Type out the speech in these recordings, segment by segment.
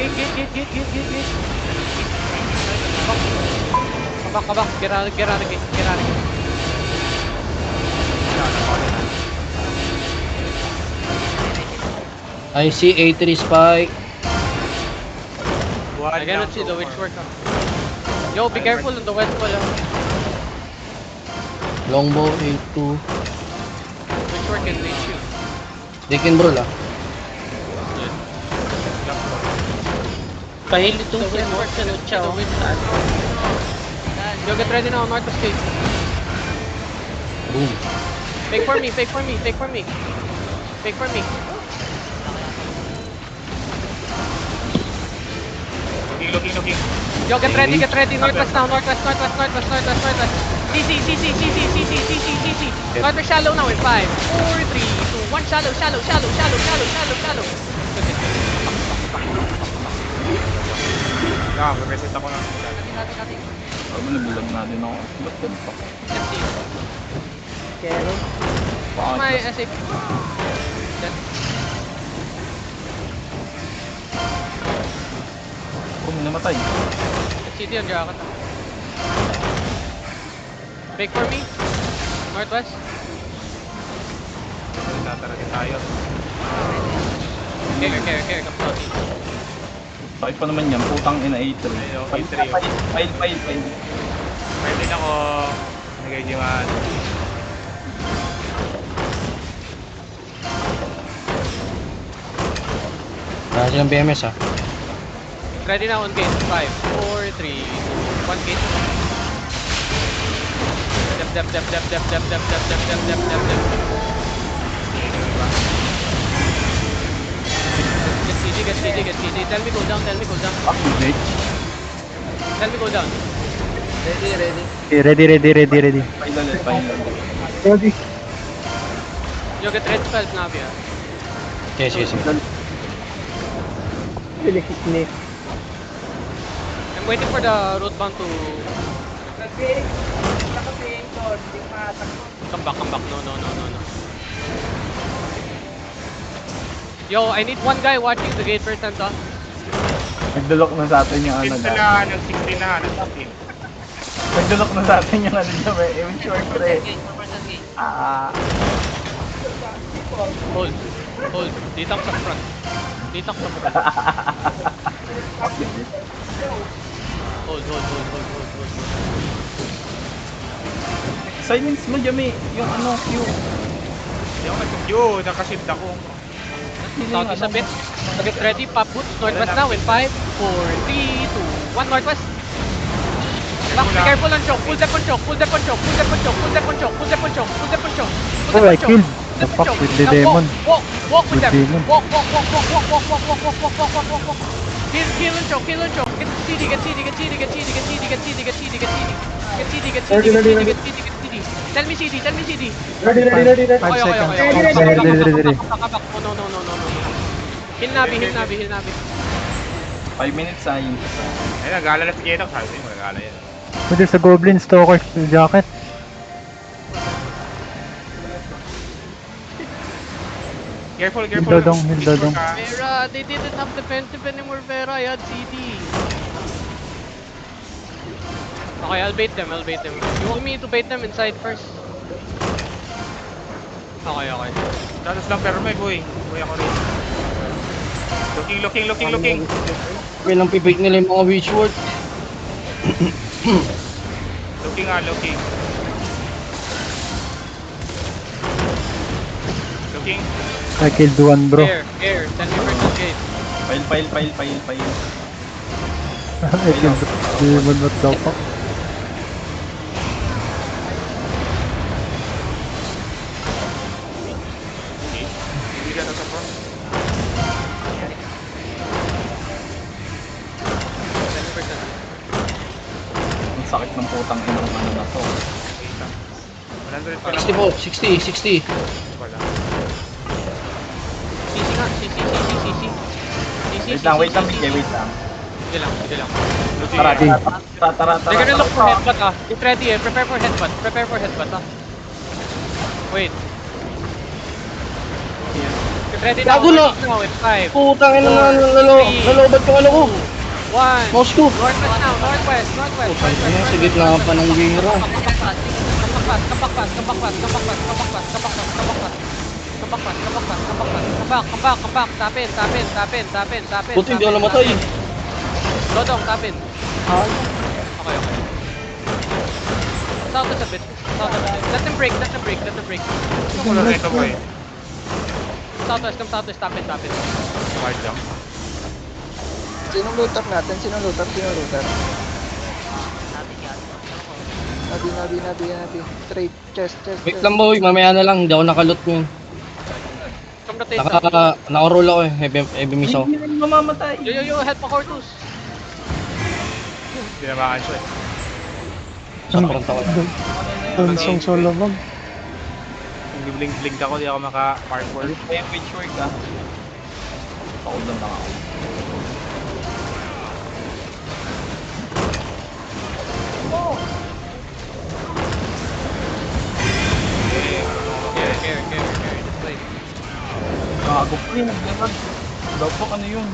Gate. Come back. Get out of the gate. I see A3 spike. I cannot see the witchwork. Yo, be careful on the west wall. Longbow A2. Witchwork can reach you. They can roll ah. Pahil itong si Lucha. Yo, get ready now, Marcus Gate. Boom. Fake for me. Looking. Yo, get ready. Northwest now. CC. Northwest shallow now in 5, 4, 3, 2, 1. Shallow. Reset ako na. Ako nagbulag na din ako. Ba't ganito? FC. Kero. My SAP. Kung namatay. City on jacket. Fake for me. Northwest. Tataragin tayo. Care. Come south. Bakit pa naman yan? Putang ina A3. Ayun, A3 yun. File. Pwede na ako. Nagaydiman. Wala silang BMS ah. Ready now on gate. 5, 4, 3, 2, 1 gate. Dep. Get CD. Tell me go down. Fucking bitch. Tell me go down. Ready. File. Yo, get red spell, Navi. Yes. I'm waiting for the root bound to come back. No. Yo, I need one guy watching the gate first and done. Nagdulok na sa atin yung ano 16 na. na, ng 16 na, ng 16. Nagdulok na sa atin yung ano niya. May immature pre. Hold. Ditak sa front. Hold. Silence mo, Jami. Yung ano, Q. Hindi ako nag-Q, nakashift ako. Talk is a bit. Get ready, pop boots. Northwest now in 5, 4, 3, 2, 1 northwest. Back, be careful on choke. Pull them on choke. Oh, I killed. The fuck with the demon. Walk with them. demon. Walk. Kill and choke. Get CD. Tell me CD. Ready. Okay. 5 seconds. Ready. No. Heal Navi. 5 minutes sayang. Ayun, nagala na si Ketok. Sabi mo, nagala yan. There's a goblin stalker jacket. Careful. Hildodong. Vera, they didn't have defensive anymore, Vera. I had CD. Okay, I'll bait them. You want me to bait them inside first? Okay. Datos lang pero may boy. Boy ako rin. Looking. Okay lang pipik nila yung mga witchword. Looking. Looking. I killed one bro. Here. Tell me first gate. File. I killed the demon. What the fuck? Hindi ka sa front. Tell me first. Ang sakit ng putang ina ng ano na to. 100 pa lang. 60 po, 60. Wala. CC nga. CC. Wait lang, Bigay, wait lang. Sige lang. Tara. They're gonna look for headbutt Get ready Prepare for headbutt Wait. Get ready now. Gago na. Northeast now in 5, Putang ina na Four, nalobat yung ano ko. 1. Mouse ko. Northwest now. Northwest. Northwest. Putang ina, sa gitna pa ng bihira. Come back. Tapin. Puti, hindi ako namatay. Dodong, tapin. Okay. South us a bit. Let them break. Wala na ito ba eh. Southwest, tapin. Wide lang. Sinong looter natin? Sinong looter? Nabi. Straight, chest. Wait lang boy, mamaya na lang, hindi ako nakalot yun. Come rotate now. Naka-roll ako eh, heavy miss ako. Hindi rin mamamatay. Yo, help pa Cortus. Tinamaan siya eh. Sobrang takot. Tonsong solo bag. Hindi blink ako, di ako maka-mark for. May witch work ah. Pakul lang ako. Care. Just play. Gago pa rin. Dogpok ano yun?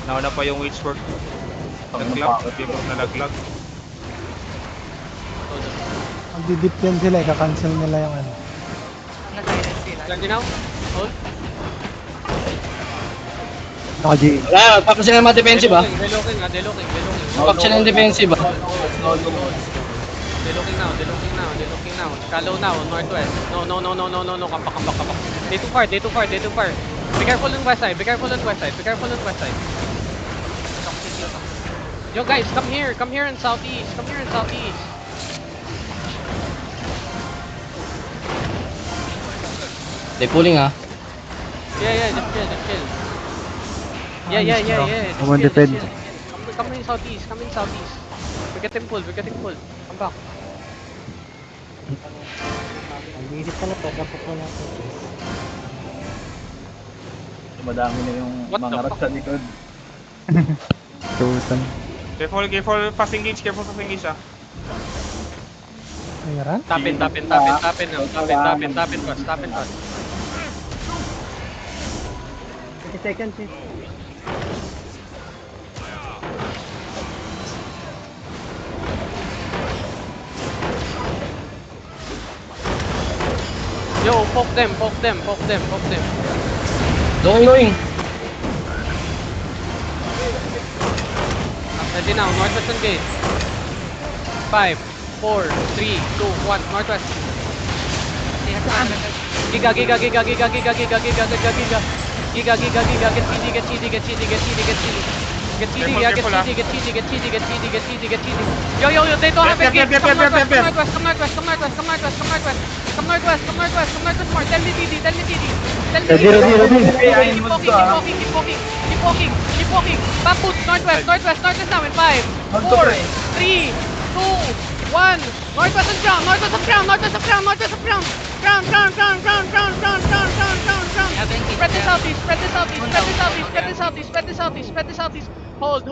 Nauna pa yung wage work. Ang Naglag, napakot. before nalaglag. Magdidip yan sila, ika-cancel nila yung ano. Ready now? Hold. Naka-G. Wala, pack sila ng mga defensive ah. Delocking. Pack sila ng defensive ah. Delocking now. Shallow now, northwest. No. Come back. They too far. Be careful on west side. Yo guys, come here in southeast. They pulling ah. Yeah, just chill. Yeah. Just Come on, chill. defend. Come in southeast. We're getting pulled. Come back. Ang ka na to, dapat mo natin. Madami na yung What the mga rat fuck? sa likod. Tutan. Careful, fast engage ah. Mayroon? Tapin now. Tapin first. 20 seconds eh. Yo, poke them. Going. Ready now, northwestern gate. 5, 4, 3, 2, 1, northwest. Giga. Get CD. Yo, they don't have a gate. Come northwest more. Tell me TD. Ready. Keep walking. Back boots, northwest now in 5, 4, 3, 2, 1. Northwest of ground. Ground. Spread the southeast. Hold.